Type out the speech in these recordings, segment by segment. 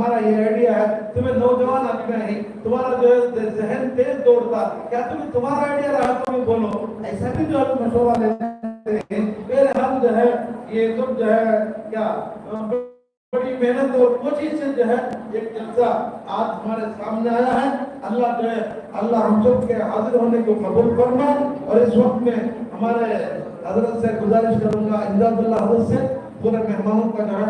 तुम्हारा ये आइडिया है, तुम्हें नौजवान आदमी नहीं, तुम्हारा जो है जहन तेज दौड़ता, क्या तुम्हारा आइडिया रहा तुम्हें बोलो, ऐसा भी जो है मशवरा लेते हैं। मेरे हम जो है ये सब जो है क्या बड़ी मेहनत और कोशिश से जो है एक जलसा आज हमारे सामने आया है। अल्लाह जो है अल्लाह हम सब के हाजिर होने को कबूल फरमाए। और इस वक्त में हमारे हजरत से गुजारिश करूंगा, इमदादुल्लाह हजरत से पूरे मेहमानों का जो है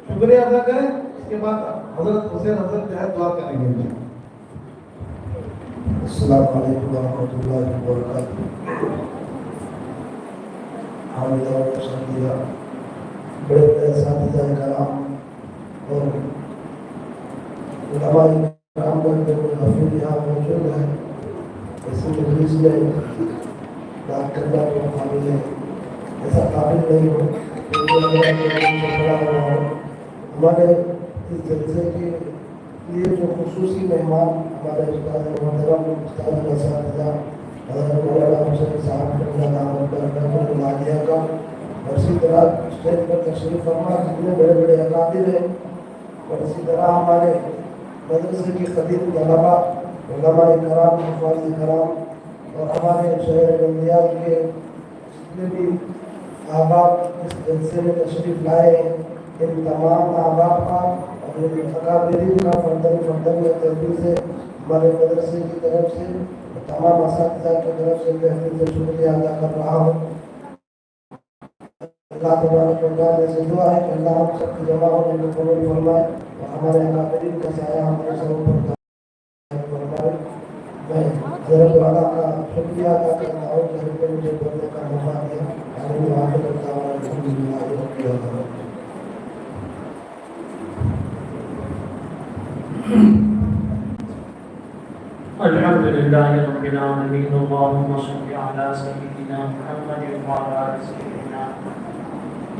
शुक्रिया अदा करें। इसके बाद हजरत हुसैन हजरत जो है दुआ करेंगे। अस्सलामु अलैकुम वरहमतुल्लाहि वबरकातुहू। हामिदा व शकीरा बड़े साथीदार कराम और उलमाए कराम के हफीज यहाँ मौजूद हैं। इसी तदरीस में बात करना तो काबिल है, ऐसा काबिल नहीं हो हमारे इस जलसे के लिए जो खुसूसी मेहमान हमारे उस्ताद मोहतरम उस्ताद असातिज़ा हज़रत मौलाना हुसैन साहब का और इसी तरह स्टेज पर तशरीफ फरमा जितने बड़े बड़े अकादिर हैं, और इसी तरह हमारे मदरसे के खतीब तलबा उलमाए कराम हुफ़ाज़ कराम और हमारे शहर बंदियाल के जितने भी अहबाब इस जलसे में तशरीफ लाए, इन तमाम अहबाब का और इन अकादिरीन का फर्दन या तहसील से हमारे मदरसे की तरफ से तमाम असातिज़ा की तरफ से तहसील से शुक्रिया अदा कर रहा हूँ। अल्लाह तबारक व तआला से दुआ है कि अल्लाह हम सबकी जमा होने को कबूल फरमाए और हमारे अकादरीन का साया हमारे सर पर फरमाए। मैं ज़रूर वाला का शुक्रिया अदा करता हूँ कि मुझे बोलने का मौका दिया। अल्हम्दुलिल्लाह रब्बिल आलमीन। अल्लाहुम्मा सल्लि अला सय्यिदिना मुहम्मद व अला आलि सय्यिदिना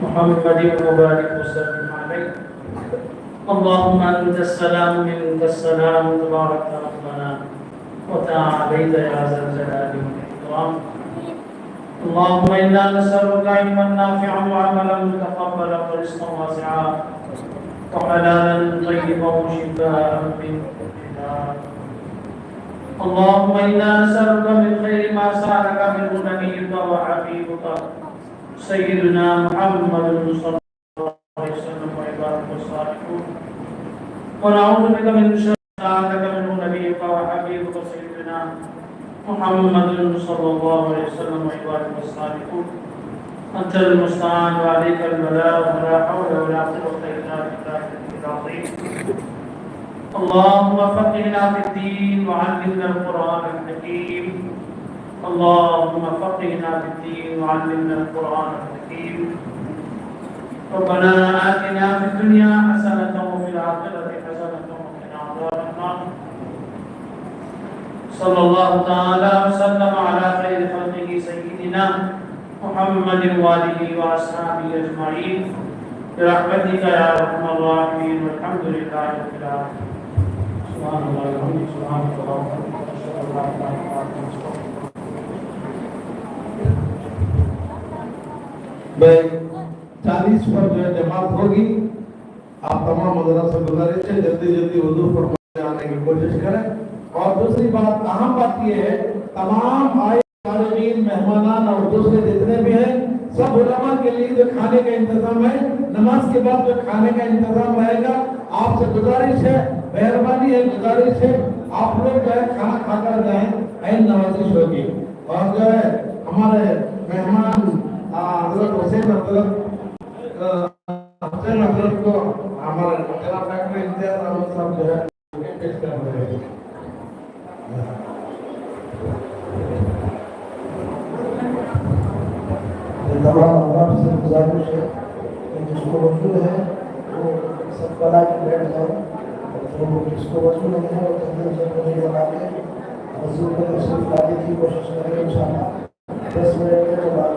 मुहम्मद व बारिक वसल्लिम अलैहि। अल्लाहुम्मा अंतस सलाम मिनकस सलाम तबारक रब्बना व तआलैत या ज़ल जलाली वल इकराम। अल्लाहुम्मा इन्ना नसअलुका इल्मन नाफ़िअन व अमलन मुतक़ब्बलन व रिज़्क़न वासिअन व हलालन तय्यिबन व शिफ़ाअन मिन कुल्लि दाअ। اللهم إنا نسألك من خير ما سألك منه نبيك وحبيبك سيدنا محمد صلى الله عليه وسلم وعبادك الصالحون، ونعوذ بك من شر ما سألك منه نبيك وحبيبك سيدنا محمد صلى الله عليه وسلم وعبادك الصالحون. أنت المستعان وعليك البلاغ ولا حول ولا قوة إلا بالله العظيم. اللهم فقهنا في الدين وعلمنا القرآن الحكيم. اللهم فقهنا في الدين وعلمنا القرآن الحكيم. ربنا آتنا في الدنيا حسنة وفي الآخرة حسنة وقنا عذاب النار. صلى الله تعالى وسلم على خير خلقه سيدنا محمد وآله وأصحابه أجمعين برحمتك يا أرحم الراحمين والحمد لله رب العالمين. سبحان الله الحمد سبحان الله أشهد أن لا إله إلا मैं 40 पर जो है जमात होगी। आप तमाम मदरसा से गुजारिश है जल्दी जल्दी वुजू फरमाने आने की कोशिश करें। और दूसरी बात, अहम बात ये है, तमाम आए तालिबीन मेहमान और दूसरे जितने भी हैं सब उलमा के लिए जो खाने का इंतजाम है, नमाज के बाद जो खाने का इंतजाम रहेगा, आपसे गुजारिश है, मेहरबानी है, गुजारिश है, आप लोग जो है खाना खाकर जाएं, ऐन नवाजिश होगी। और जो है हमारे मेहमान हजरत हुसैन हजरत को हमारे जिला फैक्ट्री इम्तियाज अहमद साहब जो है पेश कर रहे हैं। तमाम अहबाब से गुजारिश है कि जिसको वजू है वो सब बना के बैठ जाए, और जिसको वजू नहीं है वो तकलीफ से नहीं लगा के वजू में तशरीफ लाने की कोशिश करें। इंशाअल्लाह 10 मिनट के बाद